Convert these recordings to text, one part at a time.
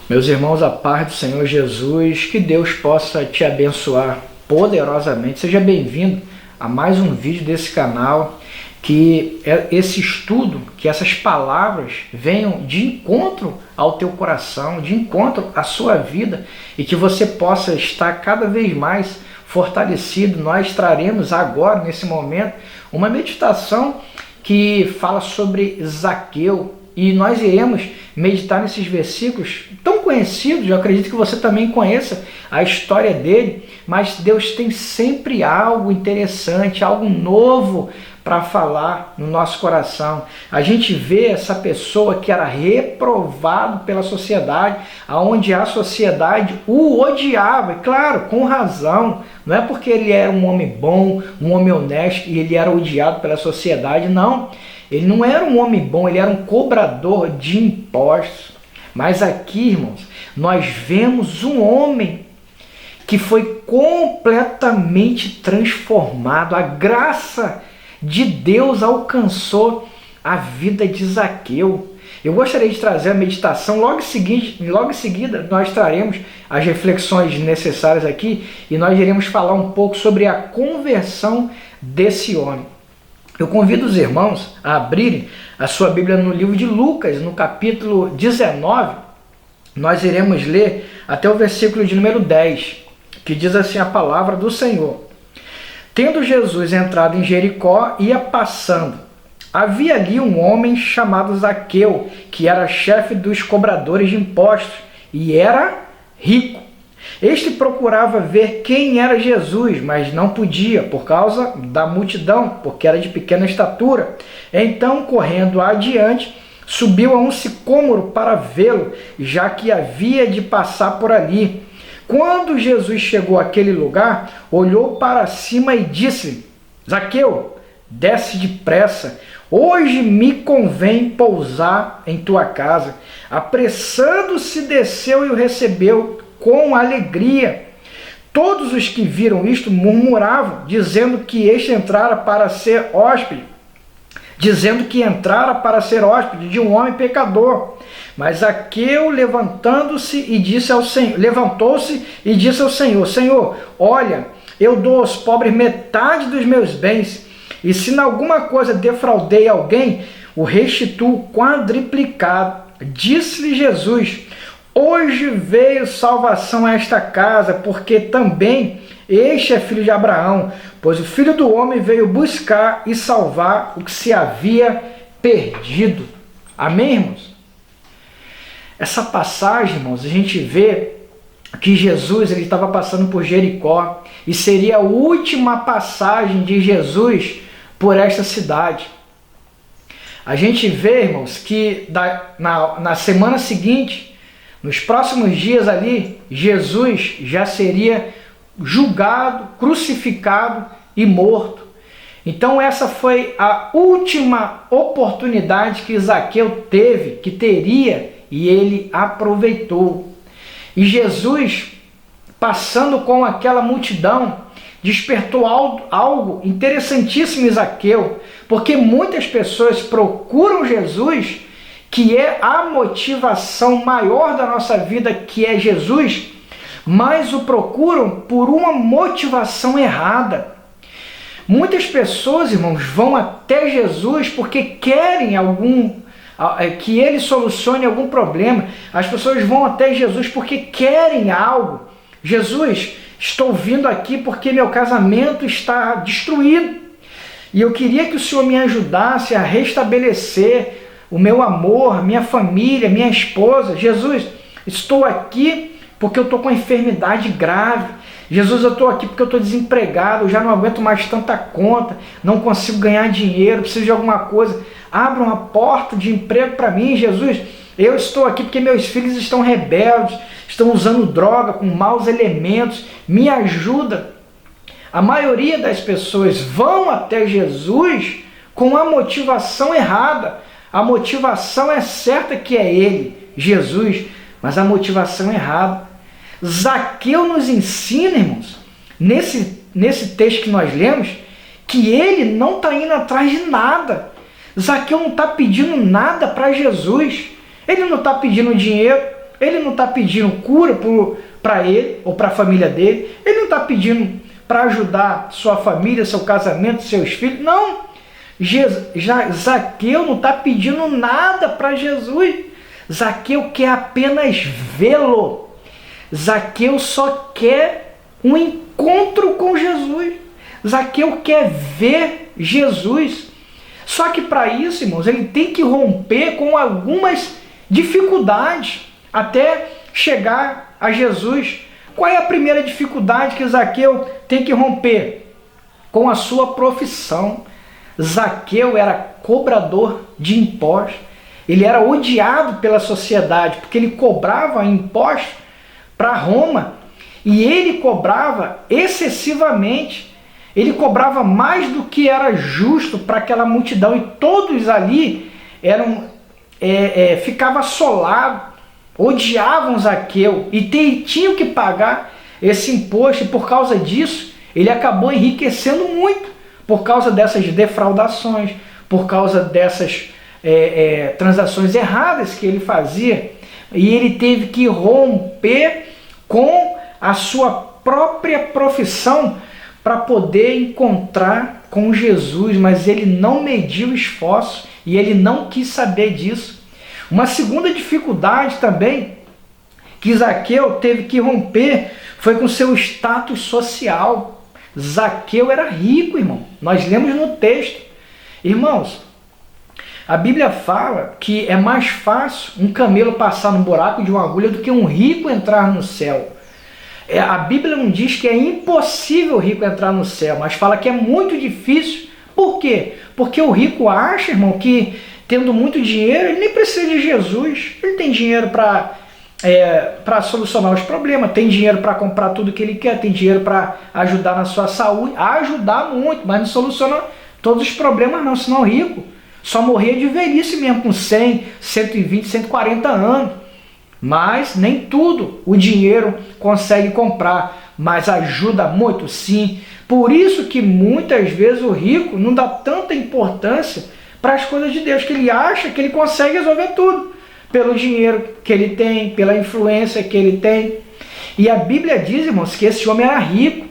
Meus irmãos, a paz do Senhor Jesus, que Deus possa te abençoar poderosamente. Seja bem-vindo a mais um vídeo desse canal, que esse estudo, que essas palavras venham de encontro ao teu coração, de encontro à sua vida, e que você possa estar cada vez mais fortalecido. Nós traremos agora, nesse momento, uma meditação que fala sobre Zaqueu, e nós iremos meditar nesses versículos tão conhecidos. Eu acredito que você também conheça a história dele, mas Deus tem sempre algo interessante, algo novo para falar no nosso coração. A gente vê essa pessoa que era reprovado pela sociedade, aonde a sociedade o odiava, e claro, com razão. Não é porque ele era um homem bom, um homem honesto e ele era odiado pela sociedade, não. Ele não era um homem bom, ele era um cobrador de impostos. Mas aqui, irmãos, nós vemos um homem que foi completamente transformado. A graça de Deus alcançou a vida de Zaqueu. Eu gostaria de trazer a meditação. Logo em seguida nós traremos as reflexões necessárias aqui e nós iremos falar um pouco sobre a conversão desse homem. Eu convido os irmãos a abrirem a sua Bíblia no livro de Lucas, no capítulo 19. Nós iremos ler até o versículo de número 10, que diz assim a palavra do Senhor. Tendo Jesus entrado em Jericó, ia passando. Havia ali um homem chamado Zaqueu, que era chefe dos cobradores de impostos e era rico. Este procurava ver quem era Jesus, mas não podia, por causa da multidão, porque era de pequena estatura. Então, correndo adiante, subiu a um sicômoro para vê-lo, já que havia de passar por ali. Quando Jesus chegou àquele lugar, olhou para cima e disse: Zaqueu, desce depressa, hoje me convém pousar em tua casa. Apressando-se, desceu e o recebeu com alegria. Todos os que viram isto murmuravam, dizendo que entrara para ser hóspede de um homem pecador. Mas Zaqueu levantou-se e disse ao Senhor: Senhor, olha, eu dou aos pobres metade dos meus bens, e se em alguma coisa defraudei alguém, o restituo quadriplicado. Disse-lhe Jesus: hoje veio salvação a esta casa, porque também este é filho de Abraão, pois o Filho do Homem veio buscar e salvar o que se havia perdido. Amém, irmãos? Essa passagem, irmãos, a gente vê que Jesus ele estava passando por Jericó e seria a última passagem de Jesus por esta cidade. A gente vê, irmãos, que na semana seguinte, nos próximos dias ali, Jesus já seria julgado, crucificado e morto. Então essa foi a última oportunidade que Zaqueu teria, e ele aproveitou. E Jesus, passando com aquela multidão, despertou algo interessantíssimo em Zaqueu, porque muitas pessoas procuram Jesus, que é a motivação maior da nossa vida, que é Jesus, mas o procuram por uma motivação errada. Muitas pessoas, irmãos, vão até Jesus porque querem que ele solucione algum problema. As pessoas vão até Jesus porque querem algo. Jesus, estou vindo aqui porque meu casamento está destruído e eu queria que o Senhor me ajudasse a restabelecer o meu amor, minha família, minha esposa. Jesus, estou aqui porque eu estou com uma enfermidade grave. Jesus, eu estou aqui porque eu estou desempregado, eu já não aguento mais tanta conta, não consigo ganhar dinheiro, preciso de alguma coisa. Abra uma porta de emprego para mim, Jesus. Eu estou aqui porque meus filhos estão rebeldes, estão usando droga com maus elementos. Me ajuda. A maioria das pessoas vão até Jesus com a motivação errada. A motivação é certa que é ele, Jesus, mas a motivação é errada. Zaqueu nos ensina, irmãos, nesse texto que nós lemos, que ele não está indo atrás de nada. Zaqueu não está pedindo nada para Jesus. Ele não está pedindo dinheiro. Ele não está pedindo cura para ele ou para a família dele. Ele não está pedindo para ajudar sua família, seu casamento, seus filhos. Não. Zaqueu não está pedindo nada para Jesus. Zaqueu quer apenas vê-lo. Zaqueu só quer um encontro com Jesus. Zaqueu quer ver Jesus. Só que para isso, irmãos, ele tem que romper com algumas dificuldades até chegar a Jesus. Qual é a primeira dificuldade que Zaqueu tem que romper? Com a sua profissão. Zaqueu era cobrador de impostos. Ele era odiado pela sociedade porque ele cobrava impostos para Roma e ele cobrava excessivamente. Ele cobrava mais do que era justo para aquela multidão e todos ali ficavam assolados, odiavam Zaqueu e tinham que pagar esse imposto, e por causa disso ele acabou enriquecendo muito, por causa dessas defraudações, por causa dessas transações erradas que ele fazia, e ele teve que romper com a sua própria profissão para poder encontrar com Jesus, mas ele não mediu esforço e ele não quis saber disso. Uma segunda dificuldade também que Zaqueu teve que romper foi com seu status social. Zaqueu era rico, irmão. Nós lemos no texto. Irmãos, a Bíblia fala que é mais fácil um camelo passar no buraco de uma agulha do que um rico entrar no céu. A Bíblia não diz que é impossível o rico entrar no céu, mas fala que é muito difícil. Por quê? Porque o rico acha, irmão, que tendo muito dinheiro, ele nem precisa de Jesus. Ele tem dinheiro para solucionar os problemas, tem dinheiro para comprar tudo que ele quer, tem dinheiro para ajudar na sua saúde, ajudar muito, mas não soluciona todos os problemas não, senão o rico só morria de velhice mesmo, com 100, 120, 140 anos. Mas nem tudo o dinheiro consegue comprar, mas ajuda muito sim. Por isso que muitas vezes o rico não dá tanta importância para as coisas de Deus, que ele acha que ele consegue resolver tudo, pelo dinheiro que ele tem, pela influência que ele tem. E a Bíblia diz, irmãos, que esse homem era rico.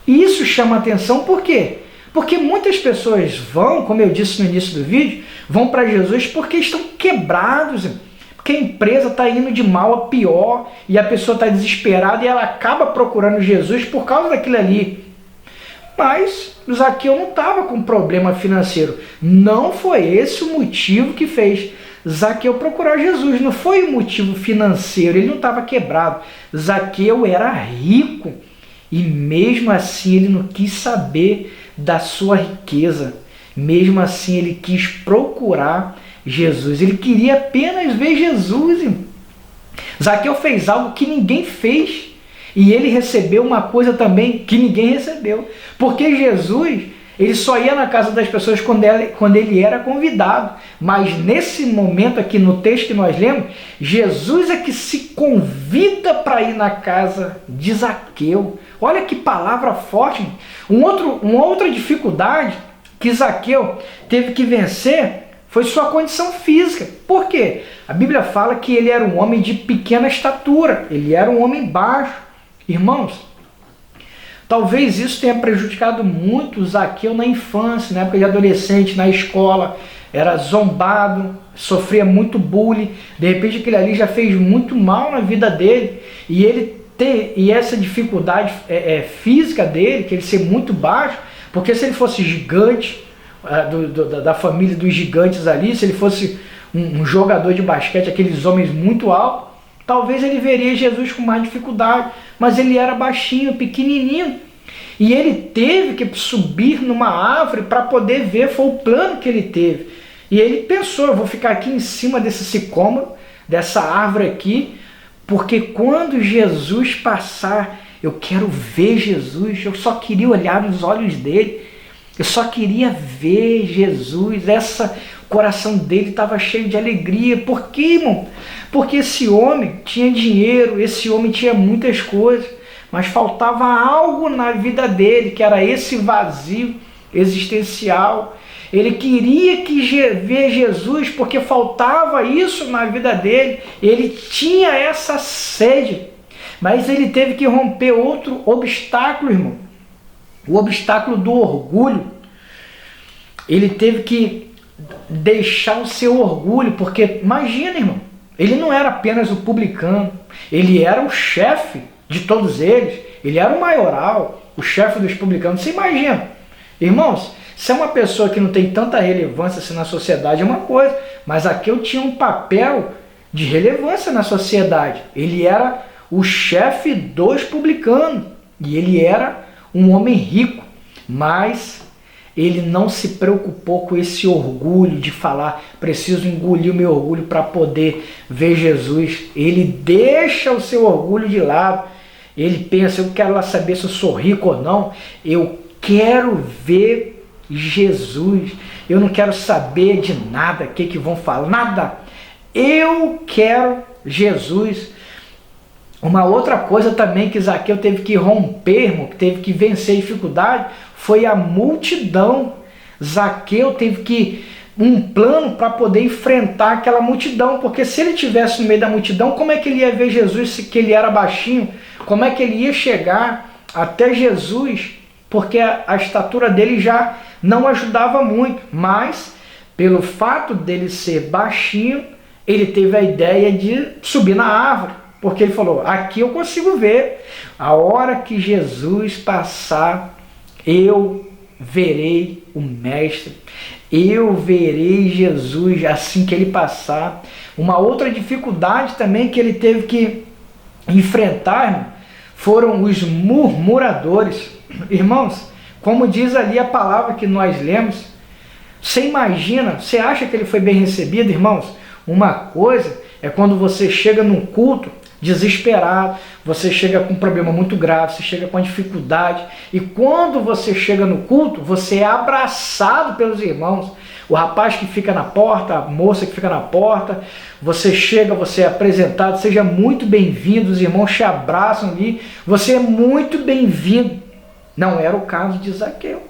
E isso chama atenção por quê? Porque muitas pessoas vão, como eu disse no início do vídeo, vão para Jesus porque estão quebrados, irmão. Porque a empresa está indo de mal a pior e a pessoa está desesperada e ela acaba procurando Jesus por causa daquilo ali. Mas Zaqueu não estava com problema financeiro. Não foi esse o motivo que fez Zaqueu procurar Jesus. Não foi o motivo financeiro, ele não estava quebrado. Zaqueu era rico e mesmo assim ele não quis saber da sua riqueza. Mesmo assim ele quis procurar Jesus, ele queria apenas ver Jesus. Irmão. Zaqueu fez algo que ninguém fez e ele recebeu uma coisa também que ninguém recebeu, porque Jesus, ele só ia na casa das pessoas quando ele era convidado, mas nesse momento aqui no texto que nós lemos, Jesus é que se convida para ir na casa de Zaqueu. Olha que palavra forte. Uma outra dificuldade que Zaqueu teve que vencer foi sua condição física. Por quê? A Bíblia fala que ele era um homem de pequena estatura, ele era um homem baixo. Irmãos, talvez isso tenha prejudicado muito Zaqueu na infância, na época de adolescente, na escola, era zombado, sofria muito bullying, de repente aquele ali já fez muito mal na vida dele, e essa dificuldade física dele, que ele ser muito baixo, porque se ele fosse gigante, da família dos gigantes ali, se ele fosse um jogador de basquete, aqueles homens muito altos, talvez ele veria Jesus com mais dificuldade, mas ele era baixinho, pequenininho, e ele teve que subir numa árvore para poder ver, foi o plano que ele teve, e ele pensou, eu vou ficar aqui em cima desse sicômoro, dessa árvore aqui, porque quando Jesus passar, eu quero ver Jesus, eu só queria olhar nos olhos dele, eu só queria ver Jesus, o coração dele estava cheio de alegria. Por quê, irmão? Porque esse homem tinha dinheiro, esse homem tinha muitas coisas, mas faltava algo na vida dele, que era esse vazio existencial. Ele queria ver Jesus porque faltava isso na vida dele. Ele tinha essa sede. Mas ele teve que romper outro obstáculo, irmão. O obstáculo do orgulho. Ele teve que deixar o seu orgulho, porque imagina, irmão, ele não era apenas o publicano, ele era o chefe de todos eles, ele era o maioral, o chefe dos publicanos. Você imagina, irmãos, se é uma pessoa que não tem tanta relevância assim na sociedade é uma coisa, mas Zaqueu tinha um papel de relevância na sociedade. Ele era o chefe dos publicanos e ele era um homem rico, mas ele não se preocupou com esse orgulho de falar, preciso engolir o meu orgulho para poder ver Jesus. Ele deixa o seu orgulho de lado. Ele pensa, eu quero lá saber se eu sou rico ou não. Eu quero ver Jesus. Eu não quero saber de nada, o que vão falar, nada. Eu quero Jesus. Uma outra coisa também que Zaqueu teve que romper, irmão, que teve que vencer a dificuldade, foi a multidão. Zaqueu teve que um plano para poder enfrentar aquela multidão, porque se ele estivesse no meio da multidão, como é que ele ia ver Jesus se que ele era baixinho? Como é que ele ia chegar até Jesus? Porque a estatura dele já não ajudava muito, mas pelo fato dele ser baixinho, ele teve a ideia de subir na árvore, porque ele falou, aqui eu consigo ver, a hora que Jesus passar, eu verei o Mestre, eu verei Jesus assim que ele passar. Uma outra dificuldade também que ele teve que enfrentar foram os murmuradores. Irmãos, como diz ali a palavra que nós lemos, você imagina, você acha que ele foi bem recebido, irmãos? Uma coisa é quando você chega num culto desesperado, você chega com um problema muito grave, você chega com uma dificuldade, e quando você chega no culto, você é abraçado pelos irmãos. O rapaz que fica na porta, a moça que fica na porta, você chega, você é apresentado, seja muito bem-vindo, os irmãos te abraçam ali, você é muito bem-vindo. Não era o caso de Zaqueu.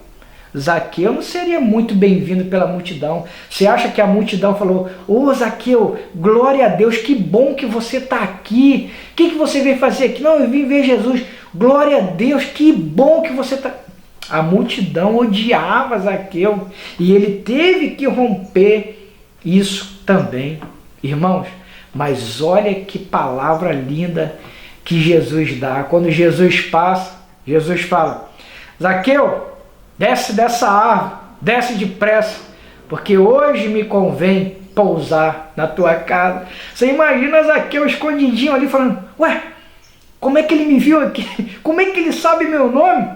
Zaqueu não seria muito bem-vindo pela multidão. Você acha que a multidão falou, ô Zaqueu, glória a Deus, que bom que você está aqui. O que você veio fazer aqui? Não, eu vim ver Jesus. Glória a Deus, que bom que você está... A multidão odiava Zaqueu e ele teve que romper isso também. Irmãos, mas olha que palavra linda que Jesus dá. Quando Jesus passa, Jesus fala, Zaqueu, desce dessa árvore, desce depressa, porque hoje me convém pousar na tua casa. Você imagina Zaqueu escondidinho ali falando, ué, como é que ele me viu aqui? Como é que ele sabe meu nome?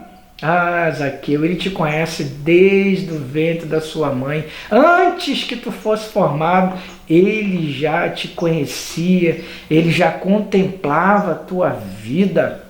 Ah, Zaqueu, ele te conhece desde o ventre da sua mãe. Antes que tu fosse formado, ele já te conhecia, ele já contemplava a tua vida.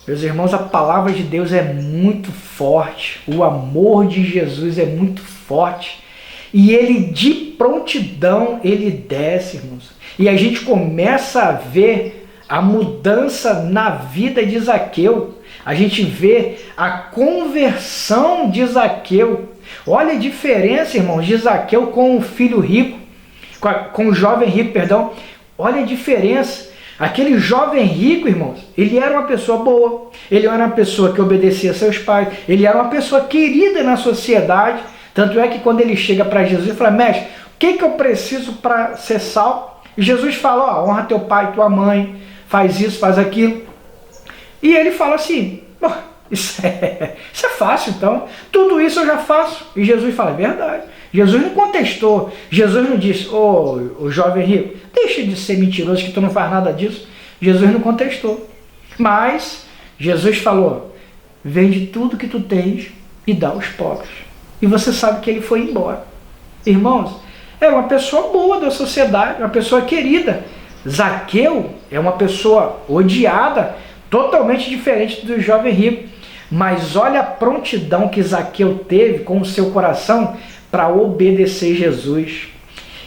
Meus irmãos, a palavra de Deus é muito forte, o amor de Jesus é muito forte, e ele de prontidão, ele desce, irmãos, e a gente começa a ver a mudança na vida de Zaqueu, a gente vê a conversão de Zaqueu. Olha a diferença, irmãos, de Zaqueu com o filho rico, com o jovem rico, perdão, olha a diferença. Aquele jovem rico, irmãos, ele era uma pessoa boa, ele era uma pessoa que obedecia a seus pais, ele era uma pessoa querida na sociedade, tanto é que quando ele chega para Jesus e fala, mestre, o que eu preciso para ser salvo? E Jesus fala, ó, honra teu pai e tua mãe, faz isso, faz aquilo. E ele fala assim, isso é fácil então, tudo isso eu já faço. E Jesus fala, é verdade. Jesus não contestou, Jesus não disse, ô jovem rico, deixa de ser mentiroso que tu não faz nada disso. Jesus não contestou. Mas Jesus falou, vende tudo que tu tens e dá aos pobres. E você sabe que ele foi embora. Irmãos, é uma pessoa boa da sociedade, uma pessoa querida. Zaqueu é uma pessoa odiada, totalmente diferente do jovem rico. Mas olha a prontidão que Zaqueu teve com o seu coração para obedecer Jesus.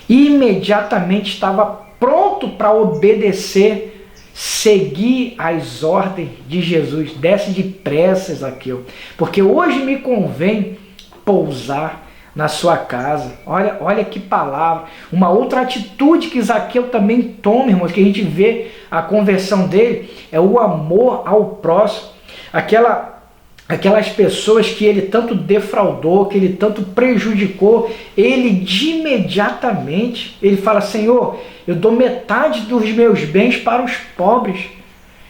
Imediatamente estava pronto para obedecer, seguir as ordens de Jesus. Desce depressa, Zaqueu, porque hoje me convém pousar na sua casa. Olha que palavra. Uma outra atitude que Zaqueu também toma, irmãos, que a gente vê a conversão dele, é o amor ao próximo. Aquelas pessoas que ele tanto defraudou, que ele tanto prejudicou, ele de imediatamente, ele fala: Senhor, eu dou metade dos meus bens para os pobres.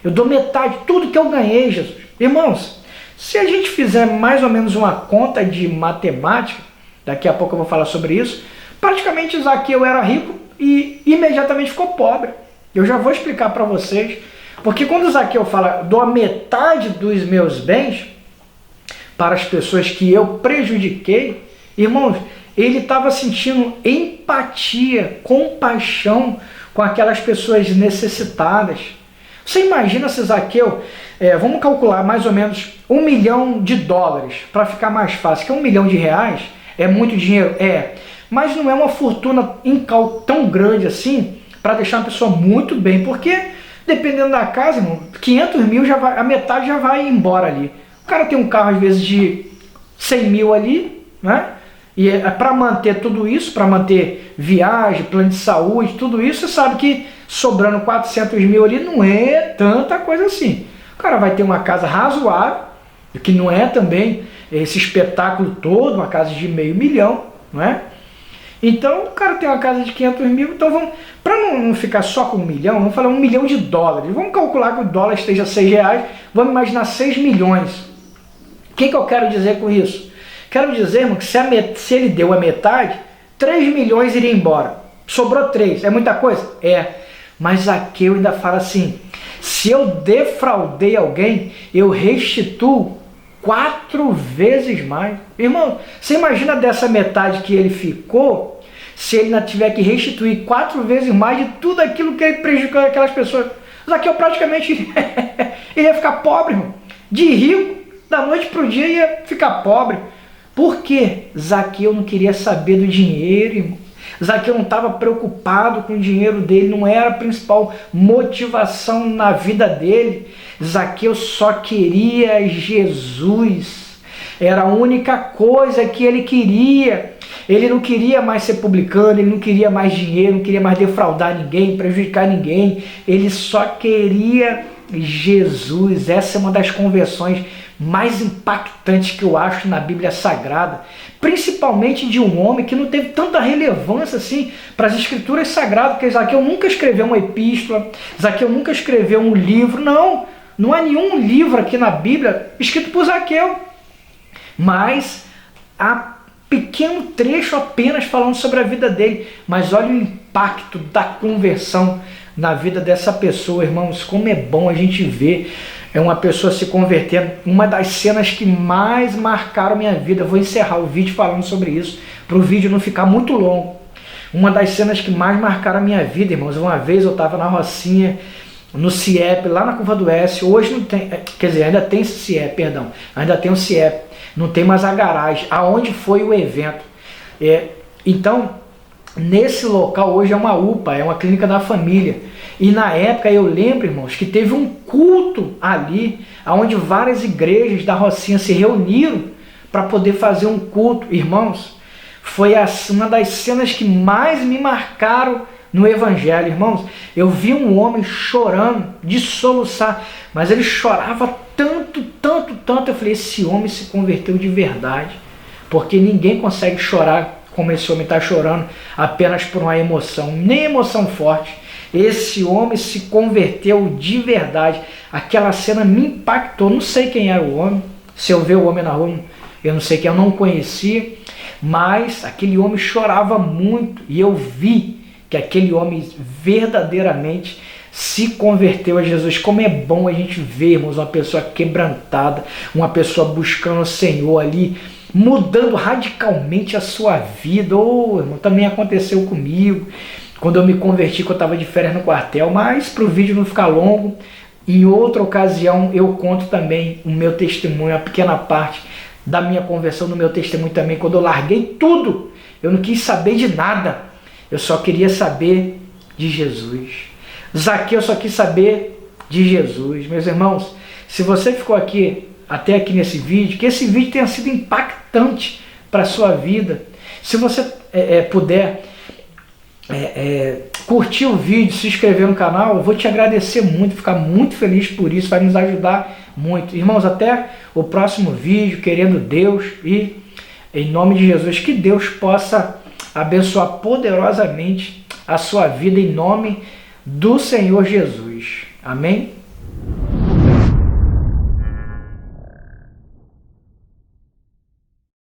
Eu dou metade, tudo que eu ganhei, Jesus. Irmãos, se a gente fizer mais ou menos uma conta de matemática, daqui a pouco eu vou falar sobre isso, praticamente Zaqueu era rico e imediatamente ficou pobre. Eu já vou explicar para vocês, porque quando Zaqueu fala: dou a metade dos meus bens para as pessoas que eu prejudiquei, irmãos, ele estava sentindo empatia, compaixão com aquelas pessoas necessitadas. Você imagina se Zaqueu, vamos calcular mais ou menos $1 milhão, para ficar mais fácil, que R$1 milhão é muito dinheiro? Mas não é uma fortuna tão grande assim para deixar uma pessoa muito bem, porque dependendo da casa, irmão, 500 mil a metade já vai embora ali. O cara tem um carro às vezes de 100 mil ali, né? E para manter tudo isso, para manter viagem, plano de saúde, tudo isso, você sabe que sobrando 400 mil ali não é tanta coisa assim. O cara vai ter uma casa razoável, que não é também esse espetáculo todo, uma casa de $500 mil, não é? Então o cara tem uma casa de 500 mil, então vamos, para não ficar só com 1 milhão, vamos falar $1 milhão. Vamos calcular que o dólar esteja R$6, vamos imaginar 6 milhões. O que eu quero dizer com isso? Quero dizer, irmão, que se ele deu a metade, 3 milhões iria embora. Sobrou 3. É muita coisa? Mas Zaqueu ainda fala assim: se eu defraudei alguém, eu restituo 4 vezes mais. Irmão, você imagina dessa metade que ele ficou, se ele ainda tiver que restituir 4 vezes mais de tudo aquilo que ele prejudicou aquelas pessoas. Zaqueu praticamente ele ia ficar pobre, irmão. De rico, da noite para o dia ia ficar pobre. Por quê? Zaqueu não queria saber do dinheiro, irmão. Zaqueu não estava preocupado com o dinheiro dele, não era a principal motivação na vida dele. Zaqueu só queria Jesus. Era a única coisa que ele queria. Ele não queria mais ser publicano, ele não queria mais dinheiro, não queria mais defraudar ninguém, prejudicar ninguém. Ele só queria Jesus. Essa é uma das conversões mais impactantes que eu acho na Bíblia Sagrada, principalmente de um homem que não teve tanta relevância assim para as Escrituras Sagradas, porque Zaqueu nunca escreveu uma epístola, Zaqueu nunca escreveu um livro, não há nenhum livro aqui na Bíblia escrito por Zaqueu, mas há pequeno trecho apenas falando sobre a vida dele. Mas olha o impacto da conversão na vida dessa pessoa, irmãos, como é bom a gente ver uma pessoa se convertendo. Uma das cenas que mais marcaram minha vida, eu vou encerrar o vídeo falando sobre isso, para o vídeo não ficar muito longo. Uma das cenas que mais marcaram a minha vida, irmãos, uma vez eu estava na Rocinha, no CIEP, lá na Curva do S, hoje não tem, quer dizer, ainda tem esse CIEP, perdão, ainda tem o CIEP, não tem mais a garagem, aonde foi o evento. Então, nesse local hoje é uma UPA, é uma clínica da família. E na época eu lembro, irmãos, que teve um culto ali, onde várias igrejas da Rocinha se reuniram para poder fazer um culto. Irmãos, foi uma das cenas que mais me marcaram no Evangelho. Irmãos, eu vi um homem chorando, de soluçar, mas ele chorava tanto, tanto, tanto. Eu falei: esse homem se converteu de verdade, porque ninguém consegue chorar como esse homem está chorando apenas por uma emoção, nem emoção forte. Esse homem se converteu de verdade. Aquela cena me impactou. Não sei quem era o homem. Se eu ver o homem na rua, eu não sei quem, eu não conheci. Mas aquele homem chorava muito. E eu vi que aquele homem verdadeiramente se converteu a Jesus. Como é bom a gente ver, irmãos, uma pessoa quebrantada, uma pessoa buscando o Senhor ali, mudando radicalmente a sua vida. Irmão, também aconteceu comigo. Quando eu me converti, que eu estava de férias no quartel, mas para o vídeo não ficar longo, em outra ocasião eu conto também o meu testemunho, a pequena parte da minha conversão, no meu testemunho também, quando eu larguei tudo, eu não quis saber de nada, eu só queria saber de Jesus. Zaqueu só quis saber de Jesus. Meus irmãos, se você ficou aqui, até aqui nesse vídeo, que esse vídeo tenha sido impactante para a sua vida, Se você puder curtir o vídeo, se inscrever no canal, eu vou te agradecer muito, ficar muito feliz por isso, vai nos ajudar muito. Irmãos, até o próximo vídeo, querendo Deus, e em nome de Jesus, que Deus possa abençoar poderosamente a sua vida em nome do Senhor Jesus. Amém?